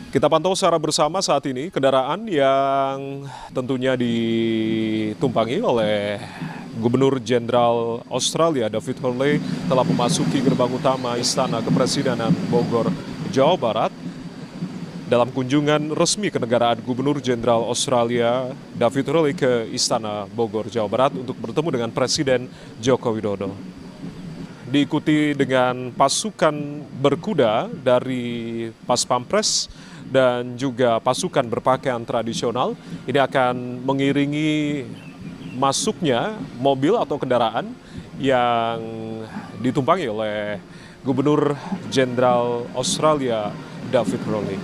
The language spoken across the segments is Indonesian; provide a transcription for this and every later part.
Kita pantau secara bersama saat ini kendaraan yang tentunya ditumpangi oleh Gubernur Jenderal Australia David Hurley telah memasuki gerbang utama Istana Kepresidenan Bogor, Jawa Barat. Dalam kunjungan resmi kenegaraan Gubernur Jenderal Australia David Hurley ke Istana Bogor, Jawa Barat untuk bertemu dengan Presiden Joko Widodo. Diikuti dengan pasukan berkuda dari Pas Pampres dan juga pasukan berpakaian tradisional. Ini akan mengiringi masuknya mobil atau kendaraan yang ditumpangi oleh Gubernur Jenderal Australia David Hurley.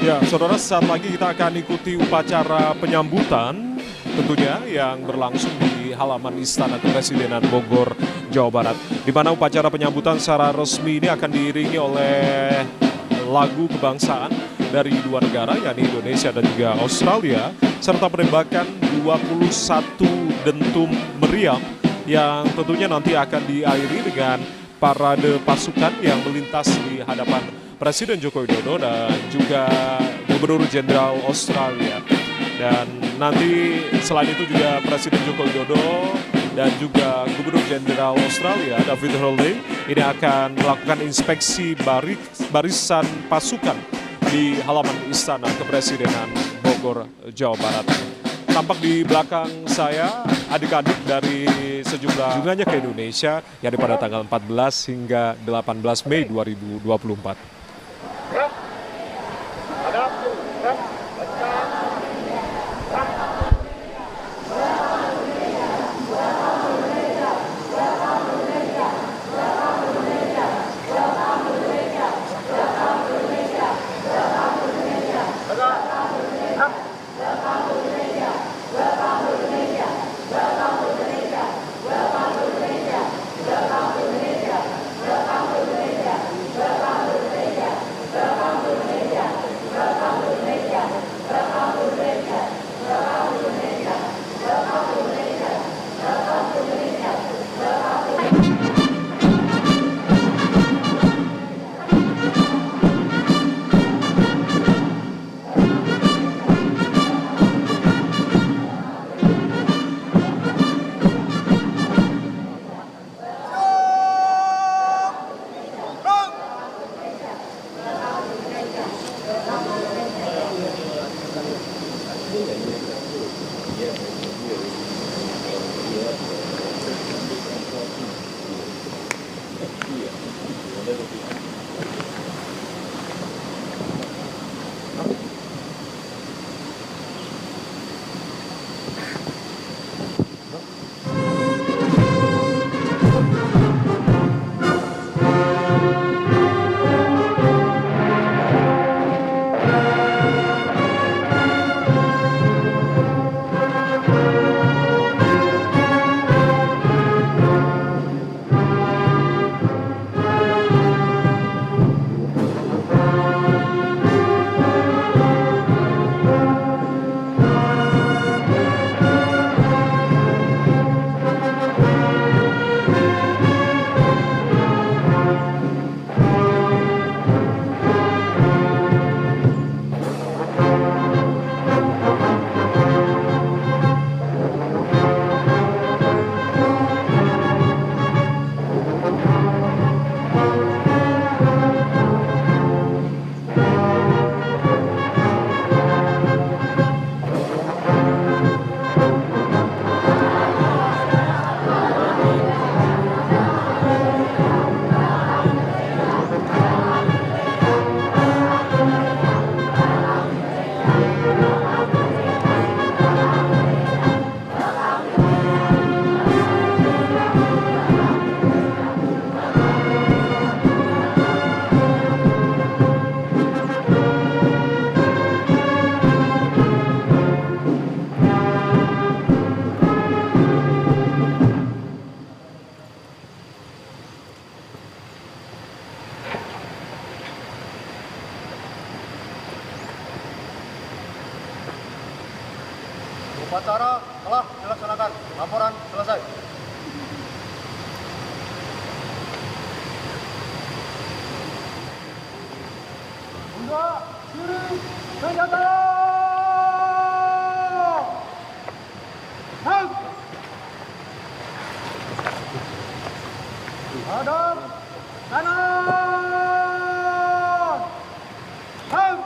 Ya, saudara, saat lagi kita akan ikuti upacara penyambutan tentunya yang berlangsung di halaman Istana Kepresidenan Bogor, Jawa Barat. Di mana upacara penyambutan secara resmi ini akan diiringi oleh lagu kebangsaan dari dua negara, yakni Indonesia dan juga Australia, serta penembakan 21 dentum meriam yang tentunya nanti akan diakhiri dengan parade pasukan yang melintas di hadapan Presiden Joko Widodo dan juga Gubernur Jenderal Australia. Dan nanti selain itu juga Presiden Joko Widodo dan juga Gubernur Jenderal Australia David Hurley ini akan melakukan inspeksi barisan pasukan di halaman Istana Kepresidenan Bogor, Jawa Barat. Tampak di belakang saya adik-adik dari sejumlah kunjungannya ke Indonesia yang pada tanggal 14 hingga 18 Mei 2024. Upacara telah dilaksanakan. Laporan selesai. Bunda, kiri, senjata! Hang! Hadap kanan! Hang!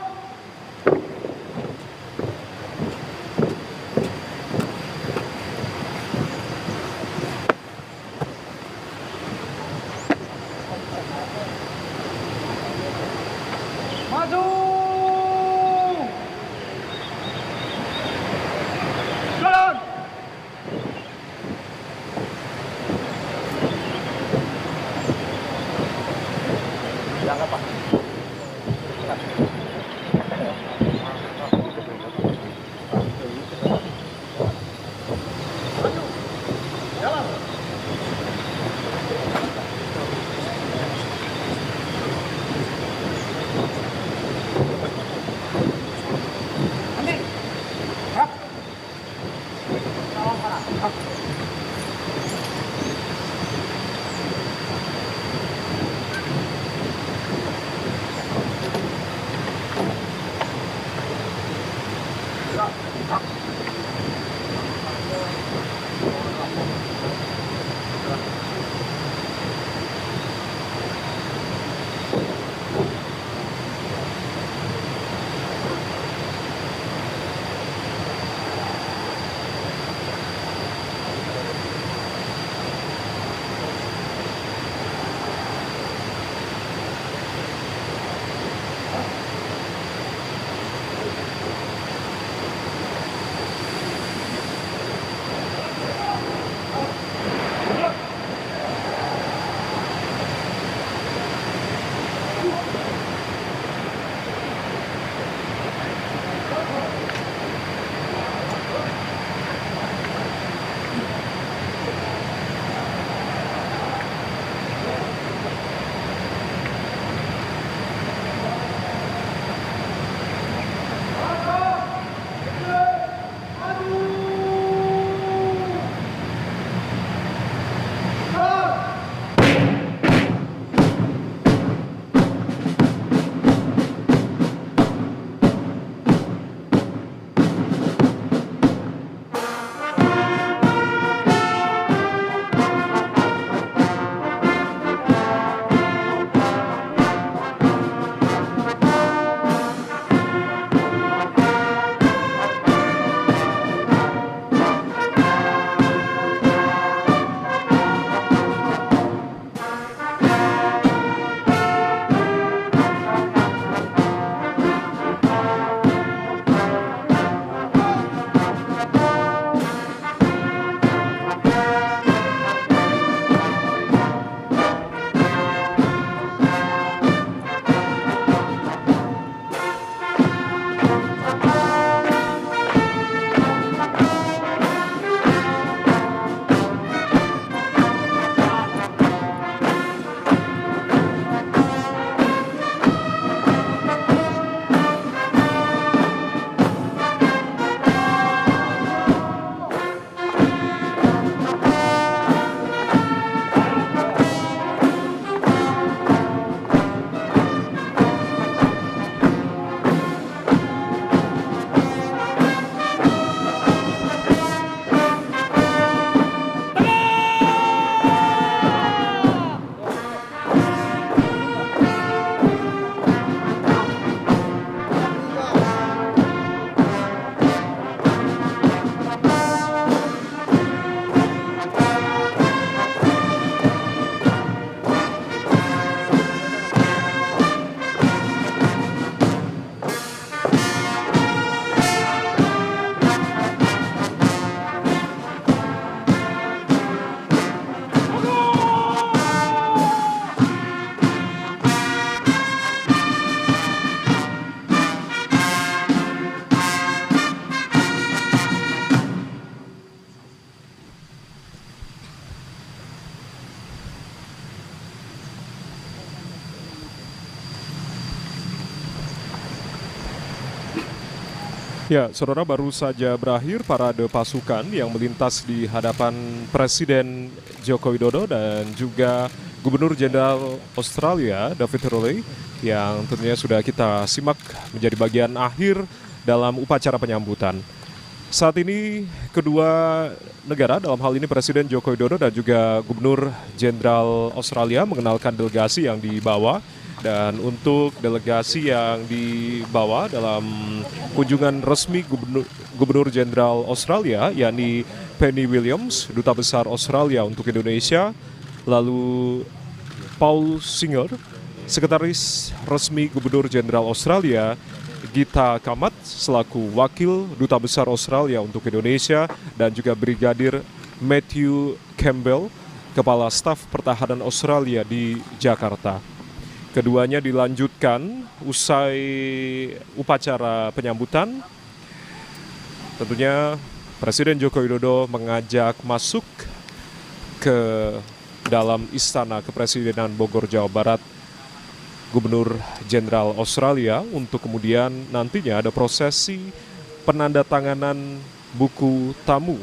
Maju! Jalan! Jangan, Pak. Maju! Jalan! Nanti! Gerak! Salam kanan. Gerak. Ya, saudara, baru saja berakhir parade pasukan yang melintas di hadapan Presiden Joko Widodo dan juga Gubernur Jenderal Australia David Hurley yang tentunya sudah kita simak menjadi bagian akhir dalam upacara penyambutan. Saat ini kedua negara, dalam hal ini Presiden Joko Widodo dan juga Gubernur Jenderal Australia mengenalkan delegasi yang dibawa. Dan untuk delegasi yang dibawa dalam kunjungan resmi Gubernur Jenderal Australia, yakni Penny Williams, Duta Besar Australia untuk Indonesia, lalu Paul Singer, Sekretaris Resmi Gubernur Jenderal Australia, Gita Kamat, selaku Wakil Duta Besar Australia untuk Indonesia, dan juga Brigadir Matthew Campbell, Kepala Staf Pertahanan Australia di Jakarta. Keduanya dilanjutkan usai upacara penyambutan. Tentunya Presiden Joko Widodo mengajak masuk ke dalam Istana Kepresidenan Bogor, Jawa Barat, Gubernur Jenderal Australia untuk kemudian nantinya ada prosesi penandatanganan buku tamu.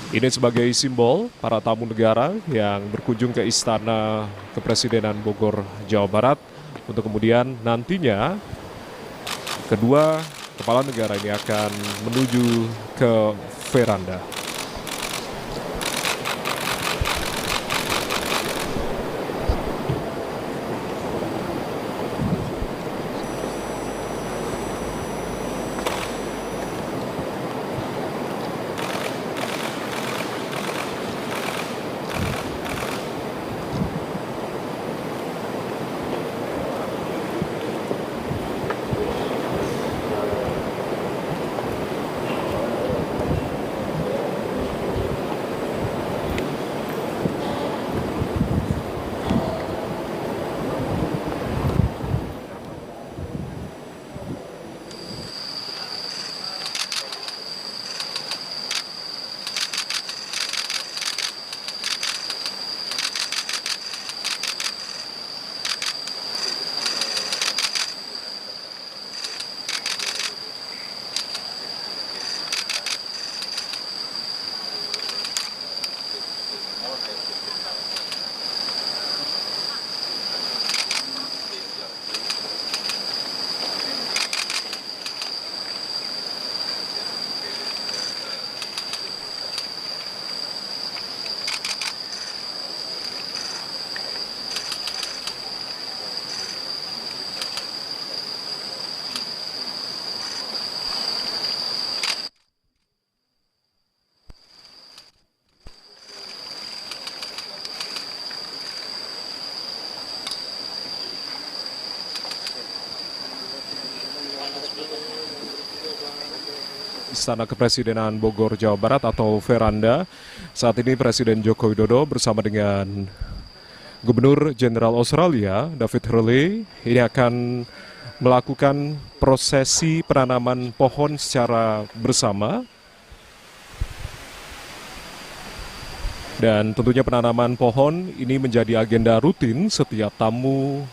Ini sebagai simbol para tamu negara yang berkunjung ke Istana Kepresidenan Bogor, Jawa Barat untuk kemudian nantinya kedua kepala negara ini akan menuju ke veranda. Istana Kepresidenan Bogor, Jawa Barat atau veranda. Saat ini Presiden Joko Widodo bersama dengan Gubernur Jenderal Australia David Hurley ini akan melakukan prosesi penanaman pohon secara bersama. Dan tentunya penanaman pohon ini menjadi agenda rutin setiap tamu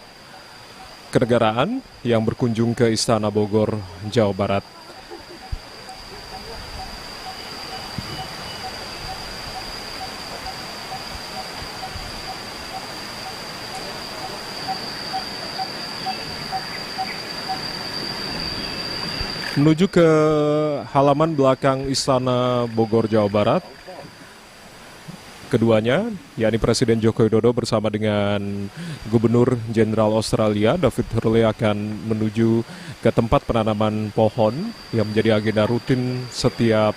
kenegaraan yang berkunjung ke Istana Bogor, Jawa Barat. Menuju ke halaman belakang Istana Bogor, Jawa Barat, keduanya, yakni Presiden Joko Widodo bersama dengan Gubernur Jenderal Australia David Hurley akan menuju ke tempat penanaman pohon yang menjadi agenda rutin setiap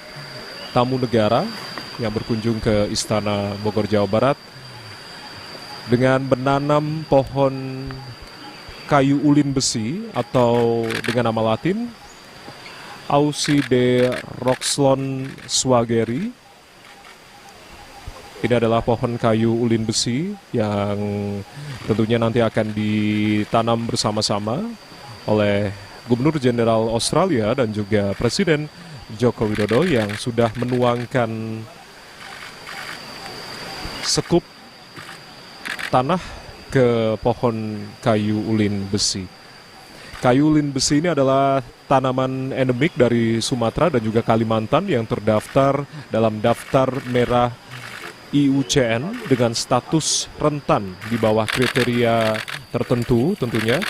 tamu negara yang berkunjung ke Istana Bogor, Jawa Barat dengan menanam pohon kayu ulin besi atau dengan nama Latin Ausideroxylon swageri. Ini adalah pohon kayu ulin besi yang tentunya nanti akan ditanam bersama-sama oleh Gubernur Jenderal Australia dan juga Presiden Joko Widodo yang sudah menuangkan sekup tanah ke pohon kayu ulin besi. Kayu ulin besi ini adalah tanaman endemik dari Sumatera dan juga Kalimantan yang terdaftar dalam daftar merah IUCN dengan status rentan di bawah kriteria tertentu tentunya.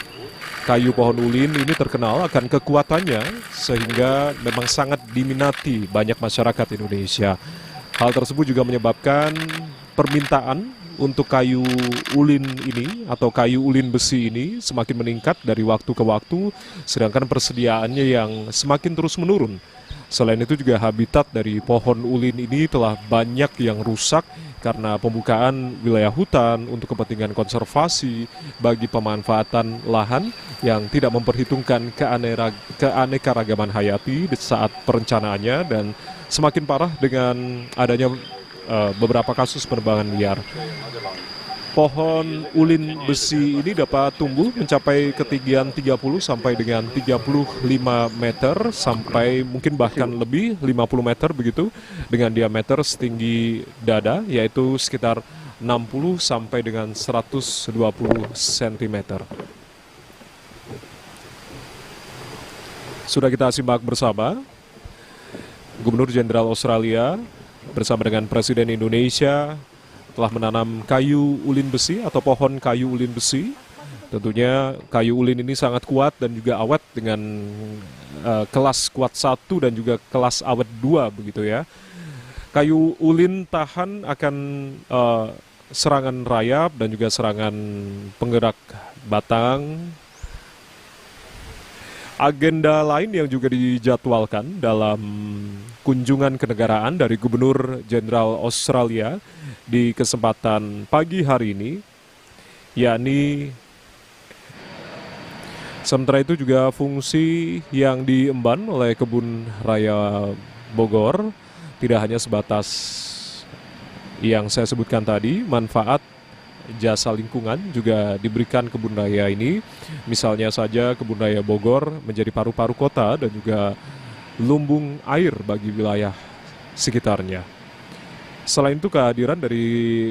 Kayu pohon ulin ini terkenal akan kekuatannya sehingga memang sangat diminati banyak masyarakat Indonesia. Hal tersebut juga menyebabkan permintaan untuk kayu ulin ini atau kayu ulin besi ini semakin meningkat dari waktu ke waktu, sedangkan persediaannya yang semakin terus menurun. Selain itu juga habitat dari pohon ulin ini telah banyak yang rusak karena pembukaan wilayah hutan untuk kepentingan konservasi bagi pemanfaatan lahan yang tidak memperhitungkan keanekaragaman hayati di saat perencanaannya, dan semakin parah dengan adanya beberapa kasus penebangan liar. Pohon ulin besi ini dapat tumbuh mencapai ketinggian 30 sampai dengan 35 meter sampai mungkin bahkan lebih 50 meter begitu, dengan diameter setinggi dada yaitu sekitar 60 sampai dengan 120 cm. Sudah kita simak bersama Gubernur Jenderal Australia bersama dengan Presiden Indonesia telah menanam kayu ulin besi atau pohon kayu ulin besi. Tentunya kayu ulin ini sangat kuat dan juga awet dengan kelas kuat 1 dan juga kelas awet 2 begitu ya. Kayu ulin tahan akan serangan rayap dan juga serangan penggerak batang. Agenda lain yang juga dijadwalkan dalam kunjungan kenegaraan dari Gubernur Jenderal Australia di kesempatan pagi hari ini, yakni sementara itu juga fungsi yang diemban oleh Kebun Raya Bogor tidak hanya sebatas yang saya sebutkan tadi, manfaat jasa lingkungan juga diberikan kebun raya ini. Misalnya saja Kebun Raya Bogor menjadi paru-paru kota dan juga lumbung air bagi wilayah sekitarnya. Selain itu, kehadiran dari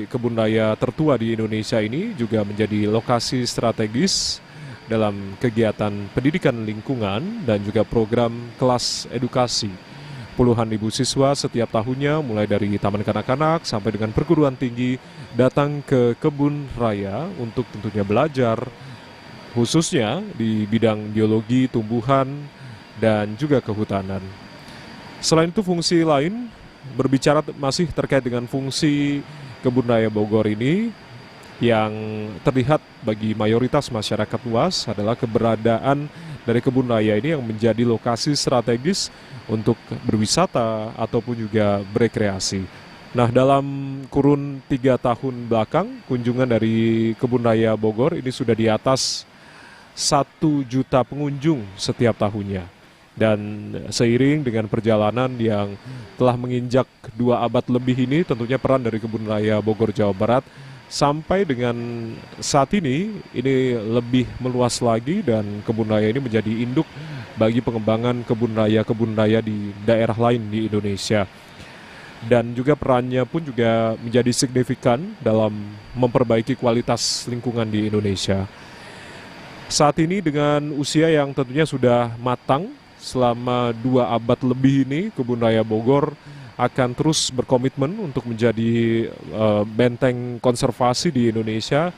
kebun raya tertua di Indonesia ini juga menjadi lokasi strategis dalam kegiatan pendidikan lingkungan dan juga program kelas edukasi. Puluhan ribu siswa setiap tahunnya mulai dari taman kanak-kanak sampai dengan perguruan tinggi datang ke kebun raya untuk tentunya belajar khususnya di bidang biologi, tumbuhan, dan juga kehutanan. Selain itu, fungsi lain berbicara masih terkait dengan fungsi Kebun Raya Bogor ini yang terlihat bagi mayoritas masyarakat luas adalah keberadaan dari kebun raya ini yang menjadi lokasi strategis untuk berwisata ataupun juga berekreasi. Nah, dalam kurun 3 tahun belakang, kunjungan dari Kebun Raya Bogor ini sudah di atas 1 juta pengunjung setiap tahunnya. Dan seiring dengan perjalanan yang telah menginjak 2 abad lebih ini, tentunya peran dari Kebun Raya Bogor, Jawa Barat sampai dengan saat ini lebih meluas lagi, dan kebun raya ini menjadi induk bagi pengembangan kebun raya di daerah lain di Indonesia. Dan juga perannya pun juga menjadi signifikan dalam memperbaiki kualitas lingkungan di Indonesia. Saat ini dengan usia yang tentunya sudah matang selama 2 abad lebih ini, Kebun Raya Bogor akan terus berkomitmen untuk menjadi benteng konservasi di Indonesia,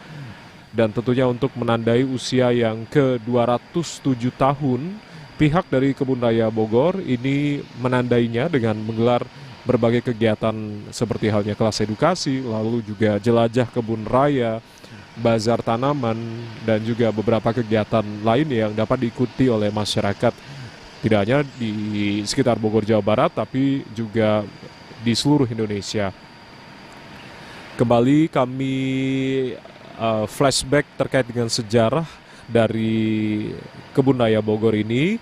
dan tentunya untuk menandai usia yang ke-207 tahun, pihak dari Kebun Raya Bogor ini menandainya dengan menggelar berbagai kegiatan seperti halnya kelas edukasi, lalu juga jelajah kebun raya, bazar tanaman, dan juga beberapa kegiatan lain yang dapat diikuti oleh masyarakat. Tidak hanya di sekitar Bogor, Jawa Barat, tapi juga di seluruh Indonesia. Kembali kami flashback terkait dengan sejarah dari Kebun Raya Bogor ini.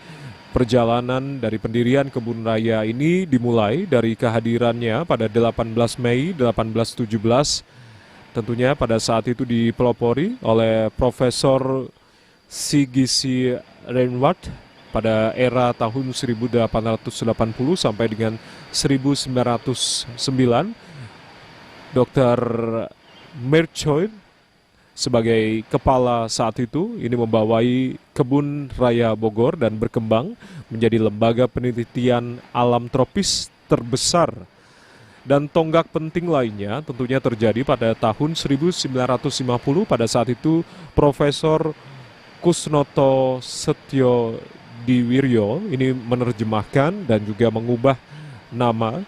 Perjalanan dari pendirian Kebun Raya ini dimulai dari kehadirannya pada 18 Mei 1817. Tentunya pada saat itu dipelopori oleh Profesor Sigisi Reinwald pada era tahun 1880 sampai dengan 1909. Dr. Merchoir sebagai kepala saat itu, ini membawai Kebun Raya Bogor dan berkembang menjadi lembaga penelitian alam tropis terbesar. Dan tonggak penting lainnya tentunya terjadi pada tahun 1950 pada saat itu Profesor Kusnoto Setyo Diwiryo ini menerjemahkan dan juga mengubah nama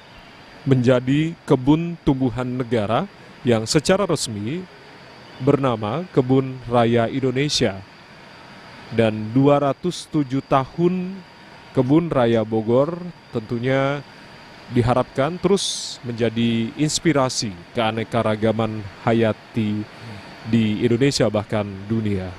menjadi Kebun Tumbuhan Negara yang secara resmi bernama Kebun Raya Indonesia. Dan 207 tahun Kebun Raya Bogor tentunya diharapkan terus menjadi inspirasi keanekaragaman hayati di Indonesia bahkan dunia.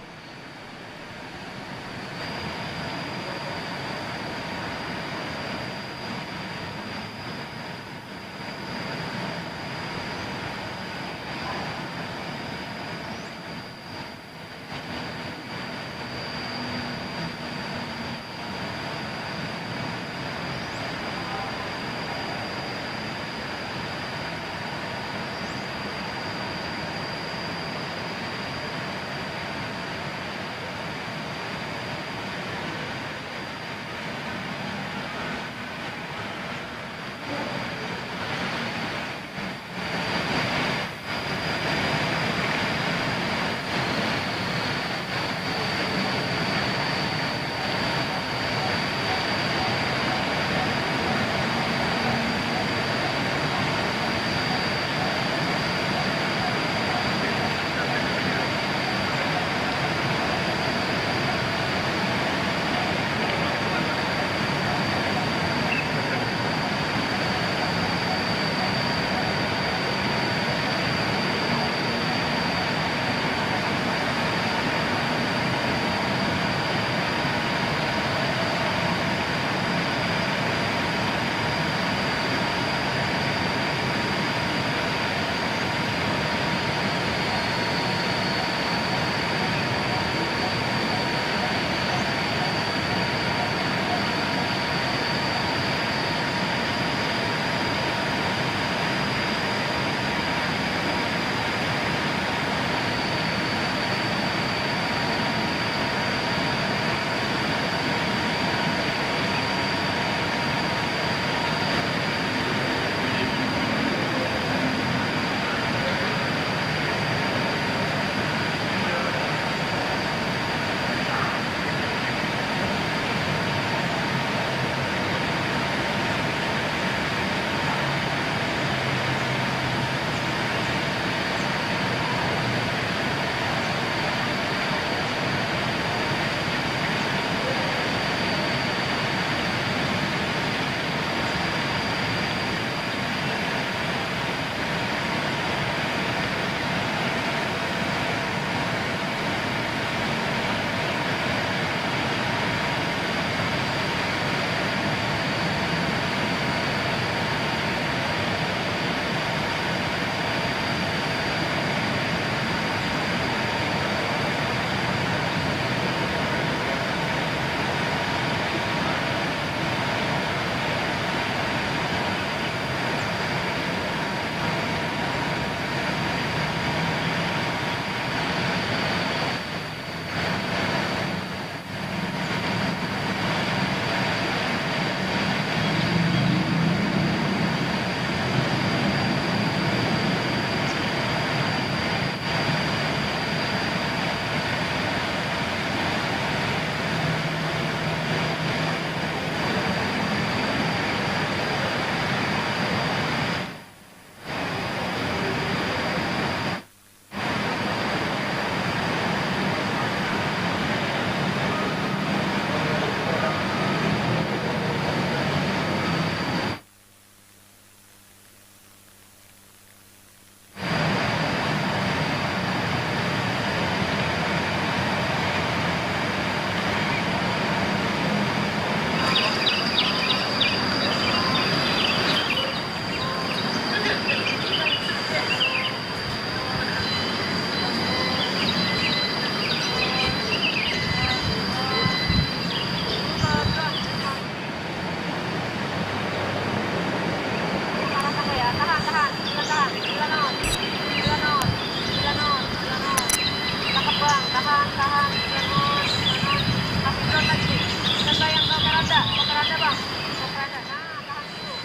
tahan terus kasih drone lagi coba yang ke keranda bang ke keranda nah tahan dulu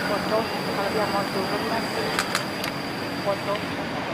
foto kalau dia mau turun mas foto